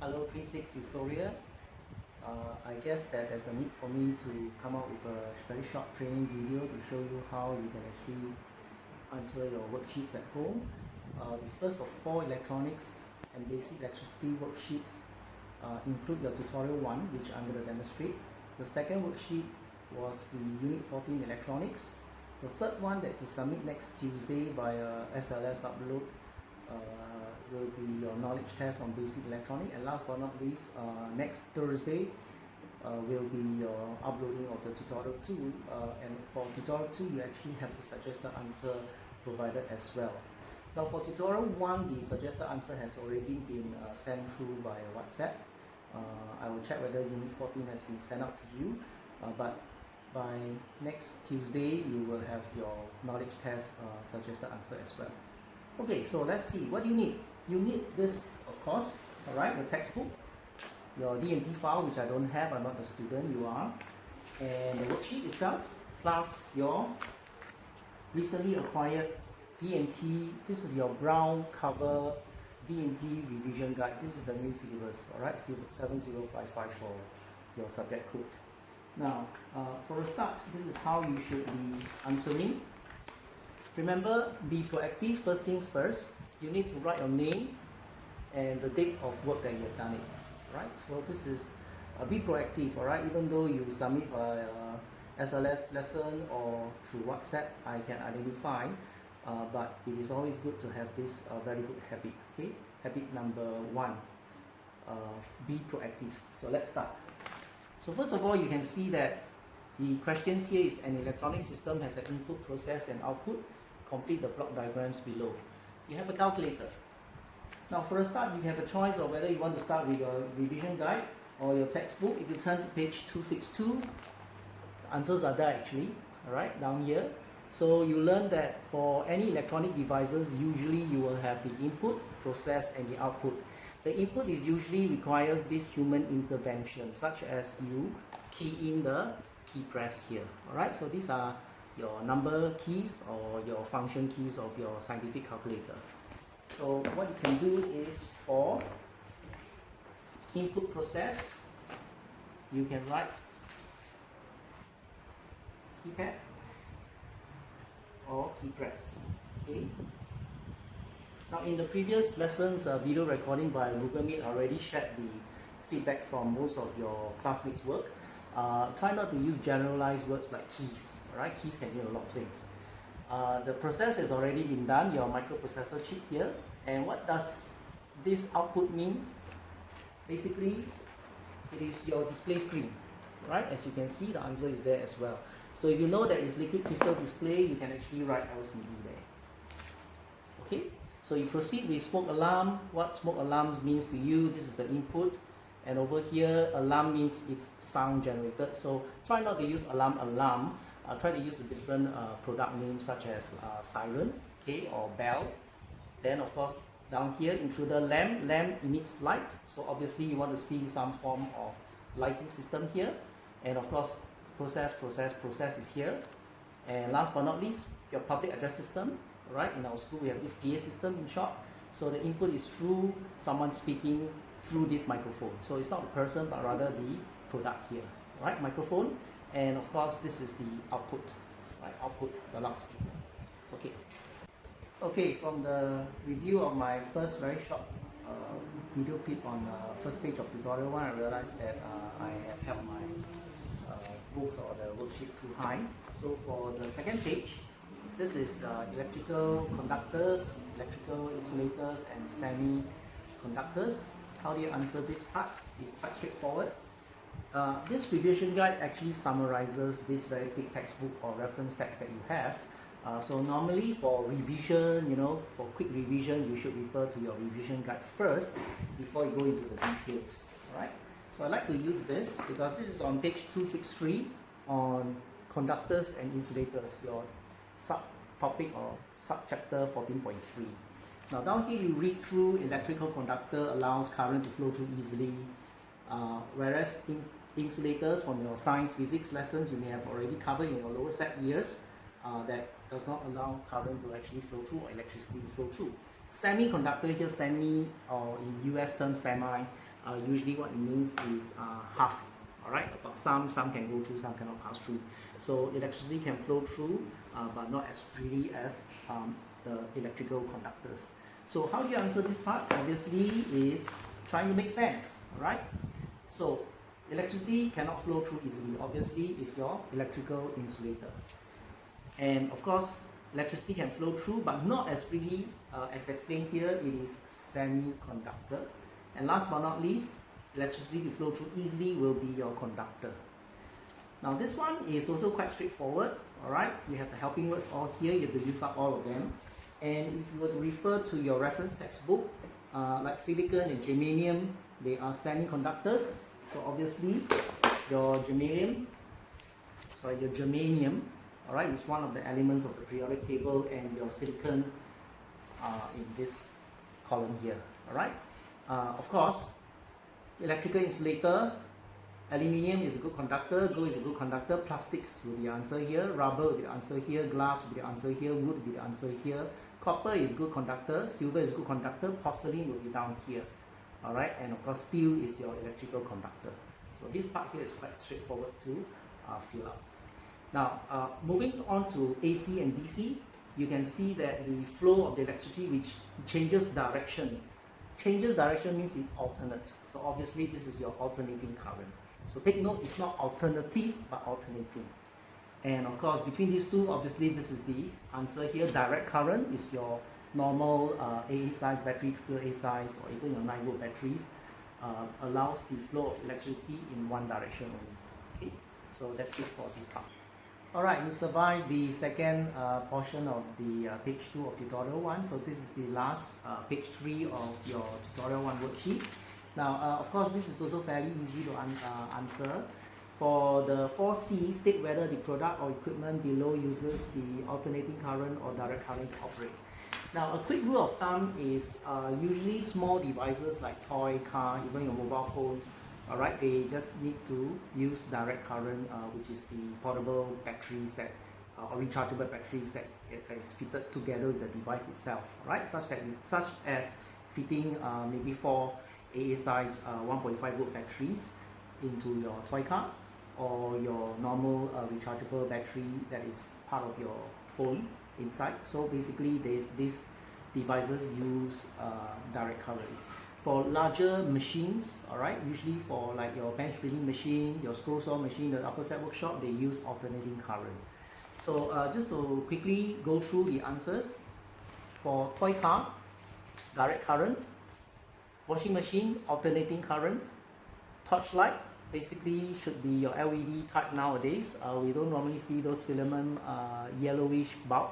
Hello 36 Euphoria. I guess that there's a need for me to come out with a very short training video to show you how you can actually answer your worksheets at home. The first of 4 electronics and basic electricity worksheets include your tutorial 1, which I'm going to demonstrate. The second worksheet was the Unit 14 electronics. The third one that you submit next Tuesday via SLS upload will be your knowledge test on basic electronic, and last but not least, next Thursday will be your uploading of the tutorial 2, and for tutorial 2 you actually have the suggested answer provided as well. Now for tutorial 1, the suggested answer has already been sent through via WhatsApp. I will check whether Unit 14 has been sent out to you, but by next Tuesday you will have your knowledge test suggested answer as well. Okay, so let's see, what do you need? You need this, of course, alright, your textbook, your D&T file, which I don't have, I'm not a student, you are, and the worksheet itself, plus your recently acquired D&T, this is your brown cover D&T revision guide. This is the new syllabus, alright, 70554 for your subject code. Now, for a start, this is how you should be answering. Remember, be proactive. First things first, you need to write your name and the date of work that you have done it, right? So this is be proactive, all right? Even though you submit by SLS lesson or through WhatsApp, I can identify, but it is always good to have this very good habit, okay? Habit number 1, be proactive. So let's start. So first of all, you can see that the questions here is an electronic system has an input, process and output. Complete the block diagrams below. You have a calculator. Now for a start, you have a choice of whether you want to start with your revision guide or your textbook. If you turn to page 262, the answers are there actually, alright, down here. So you learn that for any electronic devices, usually you will have the input, process and the output. The input is usually requires this human intervention, such as you key in the key press here, alright. So these are your number keys or your function keys of your scientific calculator. So what you can do is for input process, you can write keypad or key press. Okay. Now in the previous lessons, video recording by Google Meet already shared the feedback from most of your classmates' work. Try not to use generalized words like keys. Alright, keys can mean a lot of things. The process has already been done, your microprocessor chip here. And what does this output mean? Basically, it is your display screen. Right, as you can see, the answer is there as well. So if you know that it's liquid crystal display, you can actually write LCD there. Okay, so you proceed with smoke alarm. What smoke alarms means to you, this is the input. And over here, alarm means it's sound generated. So try not to use alarm. Try to use a different product name such as siren, okay, or bell. Then of course, down here, intruder lamp. Lamp emits light. So obviously you want to see some form of lighting system here. And of course, process is here. And last but not least, your public address system. Right? In our school, we have this PA system in short. So the input is through someone speaking through this microphone. So it's not a person, but rather the product here, right? Microphone, and of course this is the output, right? Output, the loudspeaker. Okay. Okay, from the review of my first very short video clip on the first page of tutorial 1, I realized that I have held my books or the worksheet too high. So for the second page, this is electrical conductors, electrical insulators, and semiconductors. How do you answer this part? It's quite straightforward. This revision guide actually summarizes this very thick textbook or reference text that you have. So normally for revision, for quick revision, you should refer to your revision guide first before you go into the details. Alright? So I like to use this because this is on page 263 on conductors and insulators, your subtopic or subchapter 14.3. Now down here you read through electrical conductor allows current to flow through easily, whereas insulators from your science physics lessons you may have already covered in your lower set years, that does not allow current to actually flow through or electricity to flow through. Semiconductor here, semi or in US terms semi, usually what it means is half. Alright, but some can go through, some cannot pass through. So electricity can flow through, but not as freely as the electrical conductors. So how do you answer this part? Obviously is trying to make sense. Alright, so electricity cannot flow through easily. Obviously is your electrical insulator. And of course, electricity can flow through, but not as freely as explained here. It is semiconductor. And last but not least, electricity to flow through easily will be your conductor. Now this one is also quite straightforward. Alright, you have the helping words all here. You have to use up all of them. And if you were to refer to your reference textbook, like silicon and germanium, they are semiconductors. So obviously your germanium, alright, is one of the elements of the periodic table, and your silicon in this column here. Alright, of course, electrical insulator, aluminium is a good conductor, gold is a good conductor, plastics will be the answer here, rubber will be the answer here, glass will be the answer here, wood will be the answer here, copper is good conductor, silver is good conductor, porcelain will be down here. Alright, and of course steel is your electrical conductor. So this part here is quite straightforward to fill up. Now, moving on to AC and DC, you can see that the flow of the electricity which changes direction. Changes direction means it alternates. So obviously this is your alternating current. So take note, it's not alternative but alternating. And of course between these two, obviously this is the answer here. Direct current is your normal AA size battery, AAA size, or even your 9 volt batteries, allows the flow of electricity in one direction only. Okay, so that's it for this part. Alright, you survived the second portion of the page 2 of tutorial 1. So this is the last page 3 of your tutorial 1 worksheet. Now, of course, this is also fairly easy to answer. For the 4C, state whether the product or equipment below uses the alternating current or direct current to operate. Now, a quick rule of thumb is usually small devices like toy, car, even your mobile phones, alright, they just need to use direct current, which is the portable batteries that, or rechargeable batteries that is fitted together with the device itself, alright, such as fitting maybe 4 AA size 1.5 volt batteries into your toy car, or your normal rechargeable battery that is part of your phone inside. So basically these devices use direct current. For larger machines, alright, usually for like your bench drilling machine, your scroll saw machine, the upper set workshop, they use alternating current. So just to quickly go through the answers. For toy car, direct current. Washing machine, alternating current. Torchlight, basically should be your LED type nowadays. We don't normally see those filament yellowish bulb.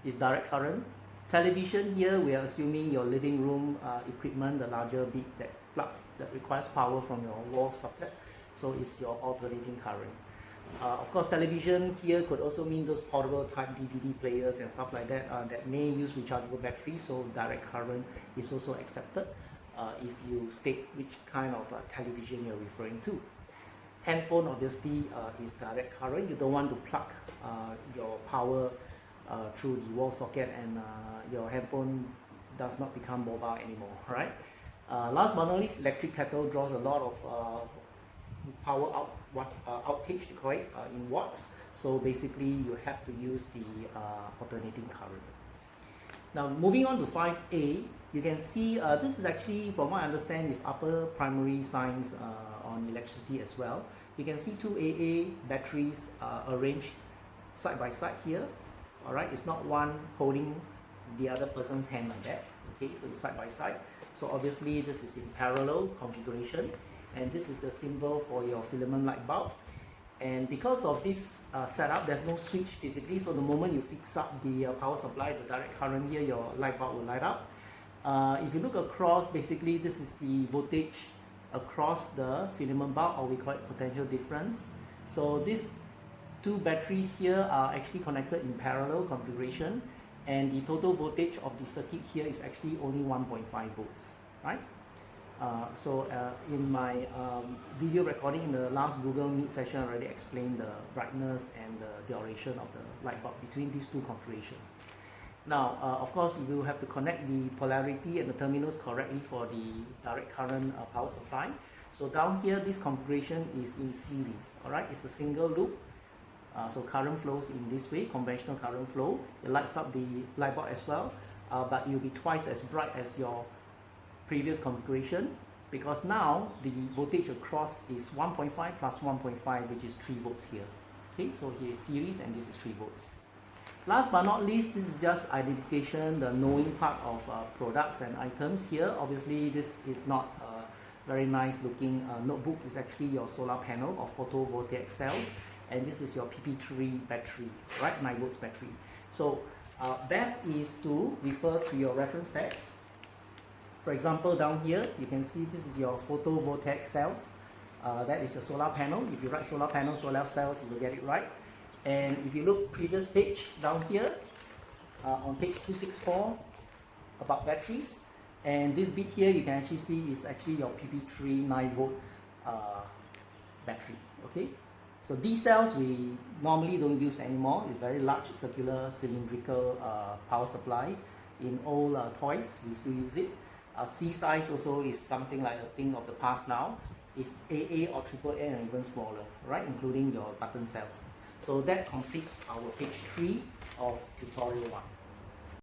It's direct current. Television, here we are assuming your living room equipment, the larger bit that requires power from your wall socket. So it's your alternating current. Of course, television here could also mean those portable type DVD players and stuff like that that may use rechargeable batteries. So direct current is also accepted if you state which kind of television you're referring to. Handphone obviously is direct current. You don't want to plug your power through the wall socket and your handphone does not become mobile anymore, right? Last but not least, electric kettle draws a lot of power outage, you call it, in watts. So basically you have to use the alternating current. Now moving on to 5A, you can see this is actually, from what I understand, is upper primary science on electricity as well. You can see two AA batteries arranged side by side here. Alright, it's not one holding the other person's hand like that. Okay, so it's side by side. So obviously this is in parallel configuration, and this is the symbol for your filament light bulb. And because of this setup, there's no switch physically, so the moment you fix up the power supply, the direct current here, your light bulb will light up. If you look across, basically this is the voltage across the filament bulb, or we call it potential difference. So these two batteries here are actually connected in parallel configuration, and the total voltage of the circuit here is actually only 1.5 volts, right? In my video recording in the last Google Meet session, I already explained the brightness and the duration of the light bulb between these two configurations. Now, of course, you will have to connect the polarity and the terminals correctly for the direct current power supply. So down here, this configuration is in series, all right? It's a single loop. So current flows in this way, conventional current flow. It lights up the light bulb as well, but it will be twice as bright as your previous configuration, because now the voltage across is 1.5 plus 1.5, which is 3 volts here. Okay, so here is series and this is 3 volts. Last but not least, this is just identification, the knowing part of products and items here. Obviously, this is not a very nice looking notebook. It's actually your solar panel or photovoltaic cells, and this is your PP3 battery, right? 9 volts battery. So best is to refer to your reference text. For example, down here, you can see this is your photovoltaic cells. That is your solar panel. If you write solar panel, solar cells, you will get it right. And if you look previous page down here, on page 264, about batteries, and this bit here you can actually see is actually your PP3 9 volt battery. Okay, so these cells we normally don't use anymore. It's very large circular cylindrical power supply. In old toys we still use it. C size also is something like a thing of the past now. It's AA or AAA and even smaller, right, including your button cells. So that completes our page 3 of tutorial 1.